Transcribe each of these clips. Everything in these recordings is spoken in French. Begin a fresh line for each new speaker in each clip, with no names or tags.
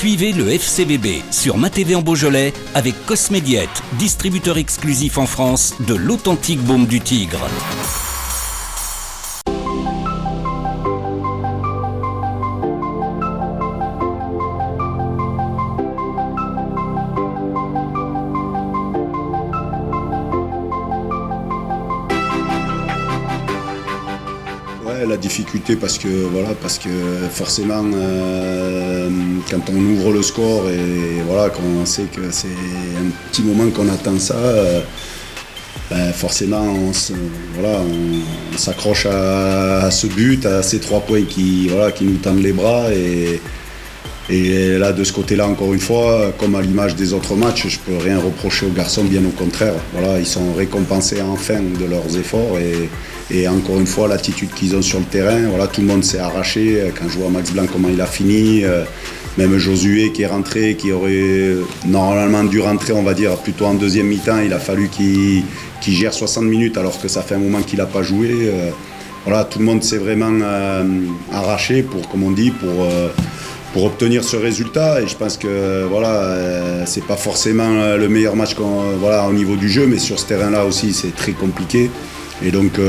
Suivez le FCBB sur MaTV en Beaujolais avec Cosmédiette, distributeur exclusif en France de l'authentique baume du tigre.
La difficulté parce que forcément quand on ouvre le score et voilà, quand on sait que c'est un petit moment qu'on attend ça, forcément on s'accroche à ce but, à ces 3 points qui nous tendent les bras et là de ce côté-là encore une fois, comme à l'image des autres matchs, je peux rien reprocher aux garçons, bien au contraire. Voilà, ils sont récompensés enfin de leurs efforts et encore une fois l'attitude qu'ils ont sur le terrain. Voilà, tout le monde s'est arraché. Quand je vois Max Blanc comment il a fini, même Josué qui est rentré, qui aurait normalement dû rentrer, on va dire plutôt en deuxième mi-temps, il a fallu qu'il gère 60 minutes alors que ça fait un moment qu'il n'a pas joué. Voilà, tout le monde s'est vraiment arraché pour, comme on dit, pour obtenir ce résultat, et je pense que c'est pas forcément le meilleur match au niveau du jeu, mais sur ce terrain-là aussi c'est très compliqué, et donc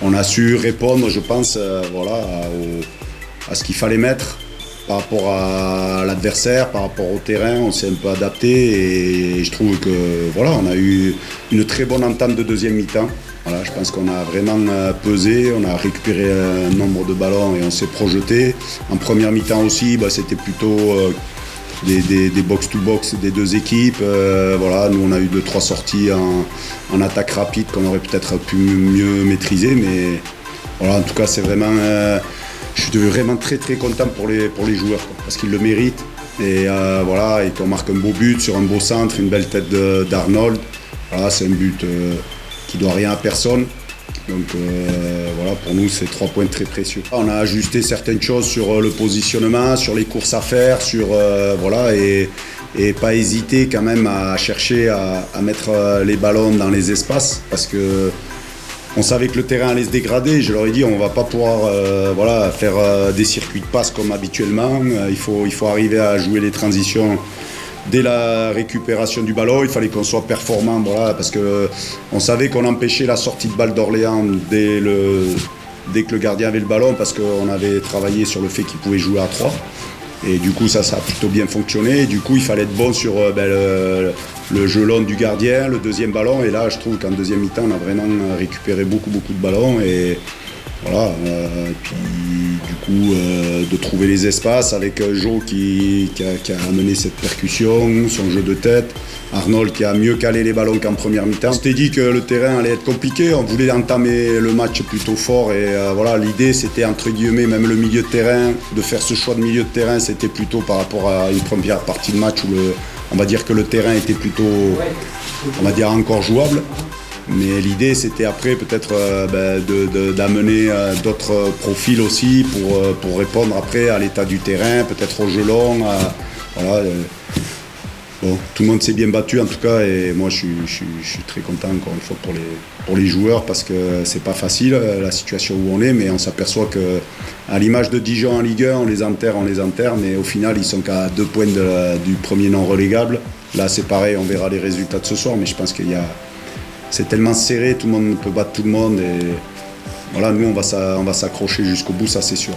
on a su répondre, je pense, à ce qu'il fallait mettre par rapport à l'adversaire, par rapport au terrain. On s'est un peu adapté et je trouve que on a eu une très bonne entame de deuxième mi-temps. Voilà, je pense qu'on a vraiment pesé, on a récupéré un nombre de ballons et on s'est projeté. En première mi-temps aussi, c'était plutôt des box-to-box des deux équipes. Nous on a eu 2-3 sorties en attaque rapide qu'on aurait peut-être pu mieux maîtriser. Mais en tout cas, c'est vraiment, je suis vraiment très très content pour les joueurs, parce qu'ils le méritent. Et qu'on marque un beau but sur un beau centre, une belle tête d'Arnold. C'est un but qui ne doit rien à personne. Donc pour nous, c'est 3 points très précieux. On a ajusté certaines choses sur le positionnement, sur les courses à faire, et pas hésiter quand même à chercher à mettre les ballons dans les espaces, parce que on savait que le terrain allait se dégrader. Je leur ai dit, on ne va pas pouvoir faire des circuits de passe comme habituellement. Il faut arriver à jouer les transitions dès la récupération du ballon. Il fallait qu'on soit performant, parce qu'on savait qu'on empêchait la sortie de balle d'Orléans dès que le gardien avait le ballon, parce qu'on avait travaillé sur le fait qu'il pouvait jouer à 3. Et du coup, ça a plutôt bien fonctionné. Et du coup, il fallait être bon sur le jeu long du gardien, le deuxième ballon. Et là, je trouve qu'en deuxième mi-temps, on a vraiment récupéré beaucoup de ballons. Et puis du coup de trouver les espaces avec Jo qui a amené cette percussion, son jeu de tête, Arnold qui a mieux calé les ballons qu'en première mi-temps. On s'était dit que le terrain allait être compliqué, on voulait entamer le match plutôt fort, et l'idée c'était, entre guillemets, même le milieu de terrain, de faire ce choix de milieu de terrain, c'était plutôt par rapport à une première partie de match où on va dire que le terrain était plutôt, on va dire, encore jouable. Mais l'idée, c'était après peut-être d'amener d'autres profils aussi pour répondre après à l'état du terrain, peut-être au jeu long. Tout le monde s'est bien battu en tout cas, et moi je suis très content encore une fois pour les joueurs, parce que c'est pas facile la situation où on est, mais on s'aperçoit que à l'image de Dijon en Ligue 1, on les enterre, mais au final ils sont qu'à 2 points du premier non relégable. Là c'est pareil, on verra les résultats de ce soir, mais je pense c'est tellement serré, tout le monde peut battre tout le monde, et nous on va s'accrocher jusqu'au bout, ça c'est sûr.